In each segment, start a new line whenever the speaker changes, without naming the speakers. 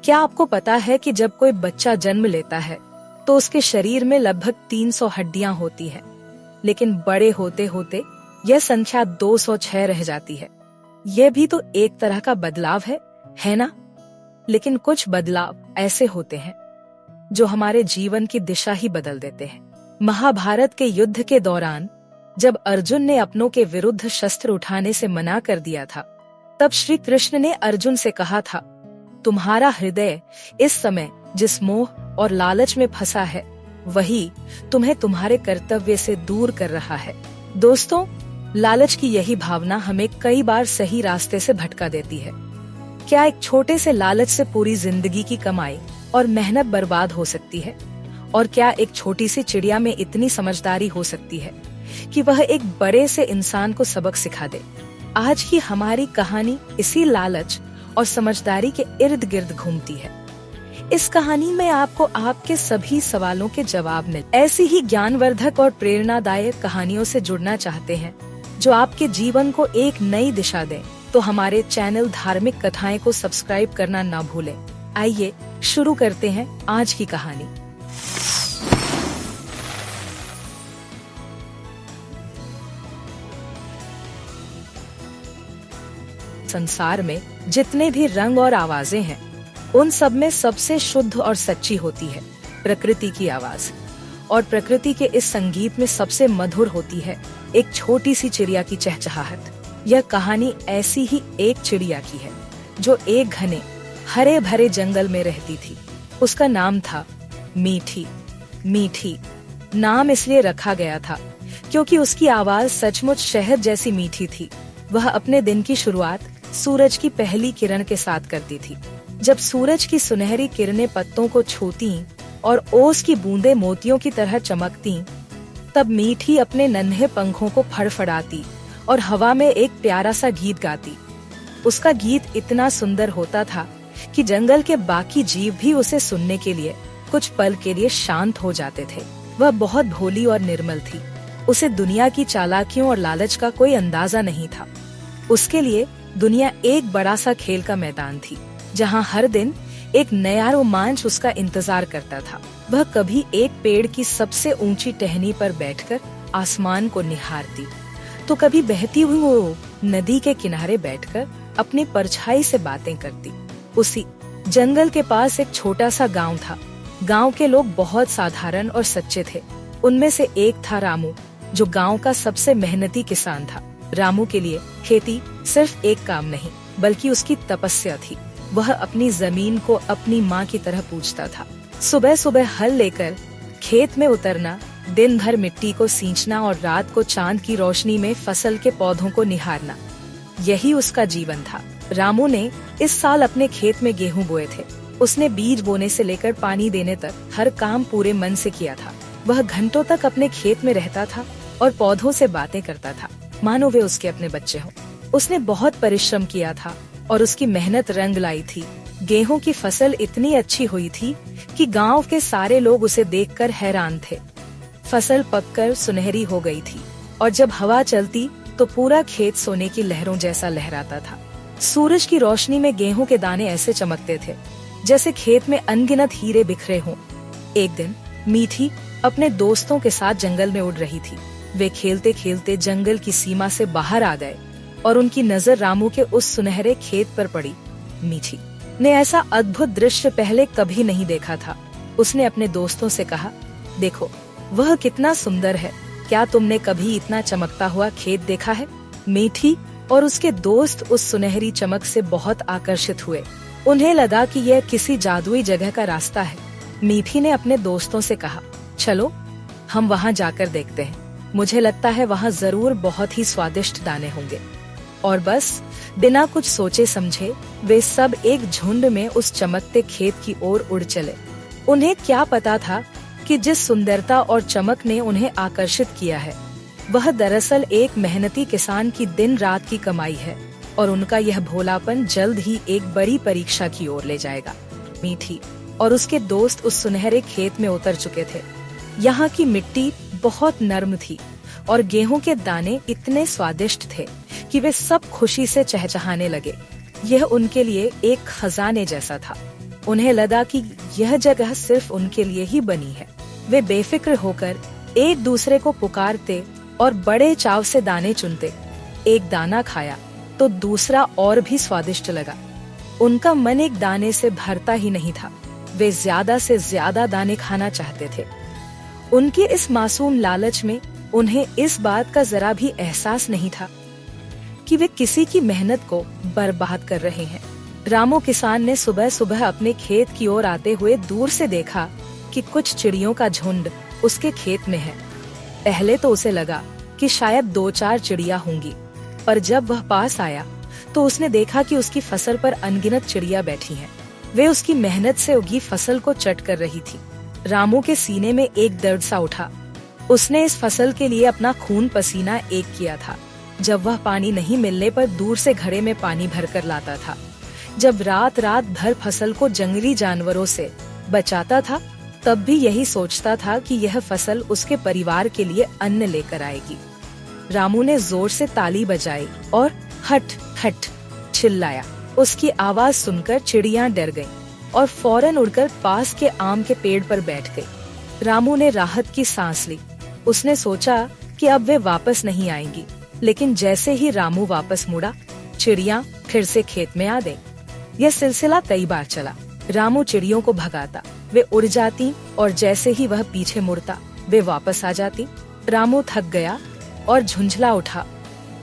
क्या आपको पता है कि जब कोई बच्चा जन्म लेता है तो उसके शरीर में लगभग 300 हड्डियां होती है, लेकिन बड़े होते होते यह संख्या 206 रह जाती है। यह भी तो एक तरह का बदलाव है ना? लेकिन कुछ बदलाव ऐसे होते हैं जो हमारे जीवन की दिशा ही बदल देते हैं। महाभारत के युद्ध के दौरान जब अर्जुन ने अपनों के विरुद्ध शस्त्र उठाने से मना कर दिया था, तब श्री कृष्ण ने अर्जुन से कहा था, तुम्हारा हृदय इस समय जिस मोह और लालच में फंसा है, वही तुम्हें तुम्हारे कर्तव्य से दूर कर रहा है। दोस्तों, लालच की यही भावना हमें कई बार सही रास्ते से भटका देती है। क्या एक छोटे से लालच से पूरी जिंदगी की कमाई और मेहनत बर्बाद हो सकती है? और क्या एक छोटी सी चिड़िया में इतनी समझदारी हो सकती है कि वह एक बड़े से इंसान को सबक सिखा दे? आज की हमारी कहानी इसी लालच और समझदारी के इर्द गिर्द घूमती है। इस कहानी में आपको आपके सभी सवालों के जवाब मिल। ऐसी ही ज्ञानवर्धक और प्रेरणादायक कहानियों से जुड़ना चाहते हैं जो आपके जीवन को एक नई दिशा दें, तो हमारे चैनल धार्मिक कथाएं को सब्सक्राइब करना न भूलें। आइए शुरू करते हैं आज की कहानी। संसार में जितने भी रंग और आवाजें हैं, उन सब में सबसे शुद्ध और सच्ची होती है प्रकृति की आवाज। और प्रकृति के इस संगीत में सबसे मधुर होती है एक छोटी सी चिड़िया की चहचहाहट। यह कहानी ऐसी ही एक चिड़िया की है जो एक घने हरे भरे जंगल में रहती थी। उसका नाम था मीठी। मीठी नाम इसलिए रखा गया था क्योंकि उसकी आवाज सचमुच शहद जैसी मीठी थी। वह अपने दिन की शुरुआत सूरज की पहली किरण के साथ करती थी। जब सूरज की सुनहरी किरणें पत्तों को छूती और ओस की बूंदें मोतियों की तरह चमकती, तब मीठी अपने नन्हे पंखों को फड़फड़ाती और हवा में एक प्यारा सा गीत गाती। उसका गीत इतना सुंदर होता था कि जंगल के बाकी जीव भी उसे सुनने के लिए कुछ पल के लिए शांत हो जाते थे। वह बहुत भोली और निर्मल थी। उसे दुनिया की चालाकियों और लालच का कोई अंदाजा नहीं था। उसके लिए दुनिया एक बड़ा सा खेल का मैदान थी, जहाँ हर दिन एक नया रोमांच उसका इंतजार करता था। वह कभी एक पेड़ की सबसे ऊंची टहनी पर बैठकर आसमान को निहारती, तो कभी बहती हुई वो नदी के किनारे बैठकर अपनी परछाई से बातें करती। उसी जंगल के पास एक छोटा सा गांव था। गांव के लोग बहुत साधारण और सच्चे थे। उनमें से एक था रामू, जो गांव का सबसे मेहनती किसान था। रामू के लिए खेती सिर्फ एक काम नहीं, बल्कि उसकी तपस्या थी। वह अपनी जमीन को अपनी माँ की तरह पूजता था। सुबह सुबह हल लेकर खेत में उतरना, दिन भर मिट्टी को सींचना और रात को चांद की रोशनी में फसल के पौधों को निहारना, यही उसका जीवन था। रामू ने इस साल अपने खेत में गेहूं बोए थे। उसने बीज बोने से लेकर पानी देने तक हर काम पूरे मन से किया था। वह घंटों तक अपने खेत में रहता था और पौधों से बातें करता था, मानो वे उसके अपने बच्चे हों। उसने बहुत परिश्रम किया था और उसकी मेहनत रंग लाई थी। गेहूं की फसल इतनी अच्छी हुई थी कि गांव के सारे लोग उसे देखकर हैरान थे। फसल पककर सुनहरी हो गई थी और जब हवा चलती तो पूरा खेत सोने की लहरों जैसा लहराता था। सूरज की रोशनी में गेहूं के दाने ऐसे चमकते थे जैसे खेत में अनगिनत हीरे बिखरे हों। एक दिन मीठी अपने दोस्तों के साथ जंगल में उड़ रही थी। वे खेलते खेलते जंगल की सीमा से बाहर आ गए और उनकी नजर रामू के उस सुनहरे खेत पर पड़ी। मीठी ने ऐसा अद्भुत दृश्य पहले कभी नहीं देखा था। उसने अपने दोस्तों से कहा, देखो वह कितना सुंदर है, क्या तुमने कभी इतना चमकता हुआ खेत देखा है? मीठी और उसके दोस्त उस सुनहरी चमक से बहुत आकर्षित हुए। उन्हें लगा कि यह किसी जादुई जगह का रास्ता है। मीठी ने अपने दोस्तों से कहा, चलो हम वहाँ जाकर देखते हैं, मुझे लगता है वहाँ जरूर बहुत ही स्वादिष्ट दाने होंगे। और बस बिना कुछ सोचे समझे वे सब एक झुंड में उस चमकते खेत की ओर उड़ चले। उन्हें क्या पता था कि जिस सुंदरता और चमक ने उन्हें आकर्षित किया है, वह दरअसल एक मेहनती किसान की दिन रात की कमाई है और उनका यह भोलापन जल्द ही एक बड़ी परीक्षा की ओर ले जाएगा। मीठी और उसके दोस्त उस सुनहरे खेत में उतर चुके थे। यहाँ की मिट्टी बहुत नर्म थी और गेहूं के दाने इतने स्वादिष्ट थे कि वे सब खुशी से चहचहाने लगे। यह उनके लिए एक खजाने जैसा था। उन्हें लगा कि यह जगह सिर्फ उनके लिए ही बनी है। वे बेफिक्र होकर एक दूसरे को पुकारते और बड़े चाव से दाने चुनते। एक दाना खाया तो दूसरा और भी स्वादिष्ट लगा। उनका मन एक दाने से भरता ही नहीं था, वे ज्यादा से ज्यादा दाने खाना चाहते थे। उनके इस मासूम लालच में उन्हें इस बात का जरा भी एहसास नहीं था कि वे किसी की मेहनत को बर्बाद कर रहे हैं। रामू किसान ने सुबह सुबह अपने खेत की ओर आते हुए दूर से देखा कि कुछ चिड़ियों का झुंड उसके खेत में है। पहले तो उसे लगा कि शायद 2-4 चिड़िया होंगी, पर जब वह पास आया तो उसने देखा कि उसकी फसल पर अनगिनत चिड़िया बैठी हैं। वे उसकी मेहनत से उगी फसल को चट कर रही थी। रामू के सीने में एक दर्द सा उठा। उसने इस फसल के लिए अपना खून पसीना एक किया था। जब वह पानी नहीं मिलने पर दूर से घड़े में पानी भरकर लाता था, जब रात रात भर फसल को जंगली जानवरों से बचाता था, तब भी यही सोचता था कि यह फसल उसके परिवार के लिए अन्न लेकर आएगी। रामू ने जोर से ताली बजाई और हट हट चिल्लाया। उसकी आवाज सुनकर चिड़ियां डर गईं और फौरन उड़कर पास के आम के पेड़ पर बैठ गई। रामू ने राहत की सांस ली। उसने सोचा कि अब वे वापस नहीं आएंगी, लेकिन जैसे ही रामू वापस मुड़ा, चिड़ियां फिर से खेत में आ गईं। यह सिलसिला कई बार चला। रामू चिड़ियों को भगाता, वे उड़ जाती और जैसे ही वह पीछे मुड़ता, वे वापस आ जाती। रामू थक गया और झुंझला उठा।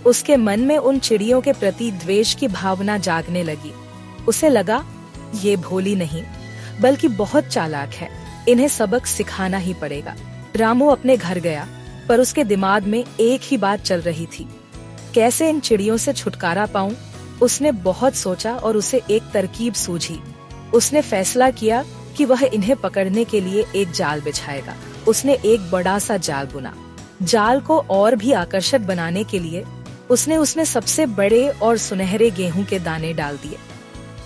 उसके मन में उन चिड़ियों के प्रति द्वेष की भावना जागने लगी। उसे लगा, ये भोली नहीं बल्कि बहुत चालाक है, इन्हें सबक सिखाना ही पड़ेगा। रामू अपने घर गया, पर उसके दिमाग में एक ही बात चल रही थी, कैसे इन चिड़ियों से छुटकारा पाऊं। उसने बहुत सोचा और उसे एक तरकीब सूझी। उसने फैसला किया कि वह इन्हें पकड़ने के लिए एक जाल बिछाएगा। उसने एक बड़ा सा जाल बुना। जाल को और भी आकर्षक बनाने के लिए उसने उसमें सबसे बड़े और सुनहरे गेहूं के दाने डाल दिए।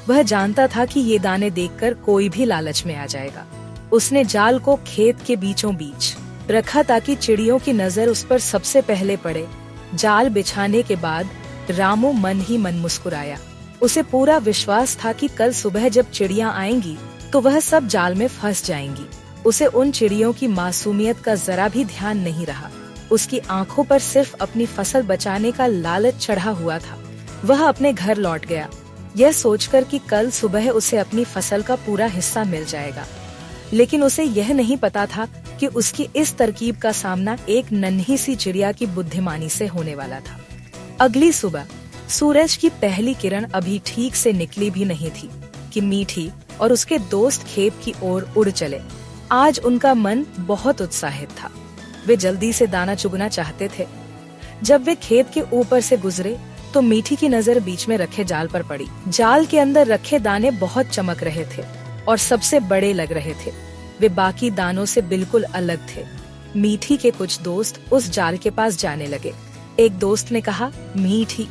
वह जानता था कि ये दाने देखकर कोई भी लालच में आ जाएगा। उसने जाल को खेत के बीचों बीच रखा ताकि चिड़ियों की नजर उस पर सबसे पहले पड़े। जाल बिछाने के बाद रामू मन ही मन मुस्कुराया। उसे पूरा विश्वास था कि कल सुबह जब चिड़ियां आएंगी तो वह सब जाल में फंस जाएंगी। उसे उन चिड़ियों की मासूमियत का जरा भी ध्यान नहीं रहा। उसकी आंखों पर सिर्फ अपनी फसल बचाने का लालच चढ़ा हुआ था। वह अपने घर लौट गया, यह सोचकर कि कल सुबह उसे अपनी फसल का पूरा हिस्सा मिल जाएगा। लेकिन उसे यह नहीं पता था कि उसकी इस तरकीब का सामना एक नन्ही सी चिड़िया की बुद्धिमानी से होने वाला था। अगली सुबह सूरज की पहली किरण अभी ठीक से निकली भी नहीं थी कि मीठी और उसके दोस्त खेत की ओर उड़ चले। आज उनका मन बहुत उत्साहित था। वे जल्दी से दाना चुगना चाहते थे। जब वे खेत के ऊपर से गुजरे तो मीठी की नजर बीच में रखे जाल पर पड़ी। जाल के अंदर रखे दाने बहुत चमक रहे थे और सबसे बड़े लग रहे थे। वे बाकी दानों से बिल्कुल अलग थे। मीठी के कुछ दोस्त उस जाल के पास जाने लगे। एक दोस्त ने कहा, मीठी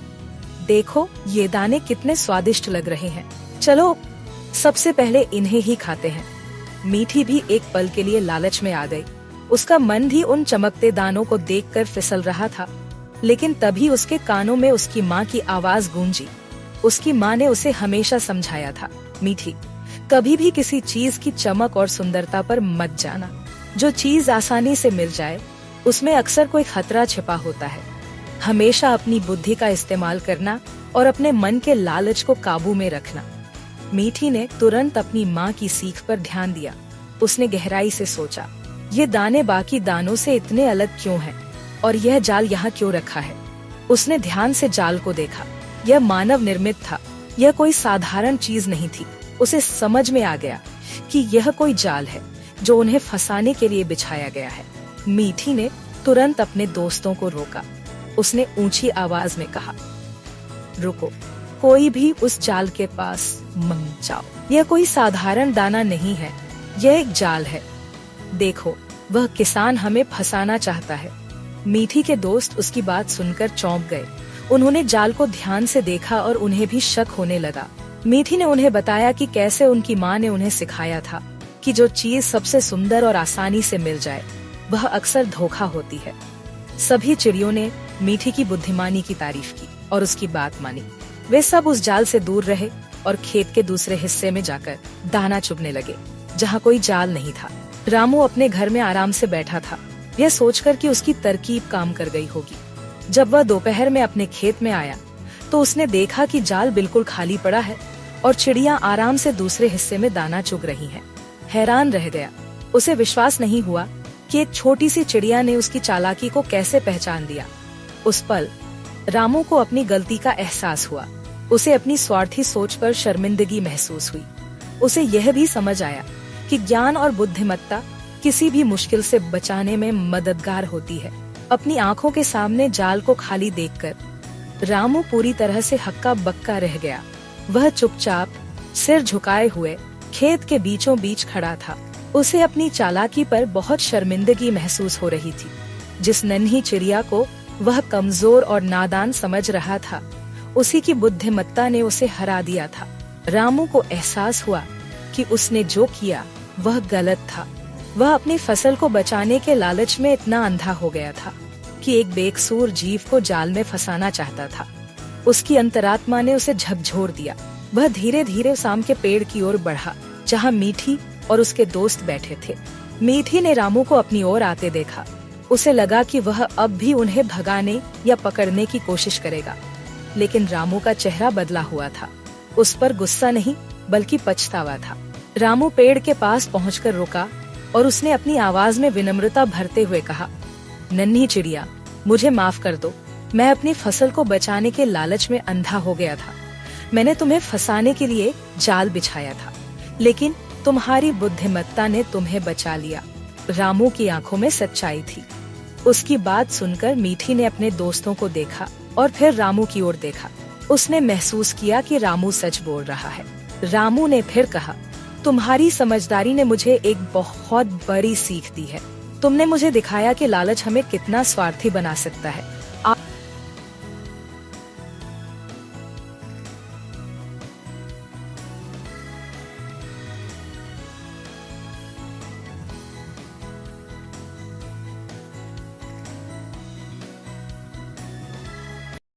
देखो, ये दाने कितने स्वादिष्ट लग रहे हैं, चलो सबसे पहले इन्हें ही खाते हैं। मीठी भी एक पल के लिए लालच में आ गई। उसका मन भी उन चमकते दानों को देखकर फिसल रहा था, लेकिन तभी उसके कानों में उसकी माँ की आवाज गूंजी। उसकी माँ ने उसे हमेशा समझाया था, मीठी, कभी भी किसी चीज की चमक और सुंदरता पर मत जाना। जो चीज आसानी से मिल जाए उसमें अक्सर कोई खतरा छिपा होता है। हमेशा अपनी बुद्धि का इस्तेमाल करना और अपने मन के लालच को काबू में रखना। मीठी ने तुरंत अपनी माँ की सीख पर ध्यान दिया। उसने गहराई से सोचा, ये दाने बाकी दानों से इतने अलग क्यों हैं? और यह जाल यहाँ क्यों रखा है? उसने ध्यान से जाल को देखा। यह मानव निर्मित था, यह कोई साधारण चीज नहीं थी। उसे समझ में आ गया कि यह कोई जाल है जो उन्हें फंसाने के लिए बिछाया गया है। मीठी ने तुरंत अपने दोस्तों को रोका। उसने ऊंची आवाज में कहा, रुको, कोई भी उस जाल के पास मत जाओ। यह कोई साधारण दाना नहीं है, यह एक जाल है। देखो, वह किसान हमें फंसाना चाहता है। मीठी के दोस्त उसकी बात सुनकर चौंक गए। उन्होंने जाल को ध्यान से देखा और उन्हें भी शक होने लगा। मीठी ने उन्हें बताया कि कैसे उनकी माँ ने उन्हें सिखाया था कि जो चीज सबसे सुंदर और आसानी से मिल जाए वह अक्सर धोखा होती है। सभी चिड़ियों ने मीठी की बुद्धिमानी की तारीफ की और उसकी बात मानी। वे सब उस जाल से दूर रहे और खेत के दूसरे हिस्से में जाकर दाना चुगने लगे, जहाँ कोई जाल नहीं था। रामू अपने घर में आराम से बैठा था, यह सोचकर कि उसकी तरकीब काम कर गई होगी। जब वह दोपहर में अपने खेत में आया तो उसने देखा कि जाल बिल्कुल खाली पड़ा है और चिड़िया आराम से दूसरे हिस्से में दाना चुग रही हैं। हैरान रह गया, उसे विश्वास नहीं हुआ कि एक छोटी सी चिड़िया ने उसकी चालाकी को कैसे पहचान लिया। उस पल रामू को अपनी गलती का एहसास हुआ। उसे अपनी स्वार्थी सोच पर शर्मिंदगी महसूस हुई। उसे यह भी समझ आया कि ज्ञान और बुद्धिमत्ता किसी भी मुश्किल से बचाने में मददगार होती है। अपनी आंखों के सामने जाल को खाली देखकर रामू पूरी तरह से हक्का बक्का रह गया। वह चुपचाप सिर झुकाए हुए खेत के बीचों बीच खड़ा था। उसे अपनी चालाकी पर बहुत शर्मिंदगी महसूस हो रही थी। जिस नन्ही चिड़िया को वह कमजोर और नादान समझ रहा था, उसी की बुद्धिमत्ता ने उसे हरा दिया था। रामू को एहसास हुआ कि उसने जो किया वह गलत था। वह अपनी फसल को बचाने के लालच में इतना अंधा हो गया था कि एक बेकसूर जीव को जाल में फंसाना चाहता था। उसकी अंतरात्मा ने उसे झकझोर दिया। वह धीरे धीरे शाम के पेड़ की ओर बढ़ा, जहाँ मीठी और उसके दोस्त बैठे थे। मीठी ने रामू को अपनी ओर आते देखा। उसे लगा कि वह अब भी उन्हें भगाने या पकड़ने की कोशिश करेगा, लेकिन रामू का चेहरा बदला हुआ था। उस पर गुस्सा नहीं बल्कि पछतावा था। रामू पेड़ के पास पहुंचकर रुका और उसने अपनी आवाज में विनम्रता भरते हुए कहा, नन्ही चिड़िया, मुझे माफ कर दो। मैं अपनी फसल को बचाने के लालच में अंधा हो गया था। मैंने तुम्हें फंसाने के लिए जाल बिछाया था, लेकिन तुम्हारी बुद्धिमत्ता ने तुम्हें बचा लिया। रामू की आंखों में सच्चाई थी। उसकी बात सुनकर मीठी ने अपने दोस्तों को देखा और फिर रामू की ओर देखा। उसने महसूस किया कि रामू सच बोल रहा है। रामू ने फिर कहा, तुम्हारी समझदारी ने मुझे एक बहुत बड़ी सीख दी है। तुमने मुझे दिखाया कि लालच हमें कितना स्वार्थी बना सकता है।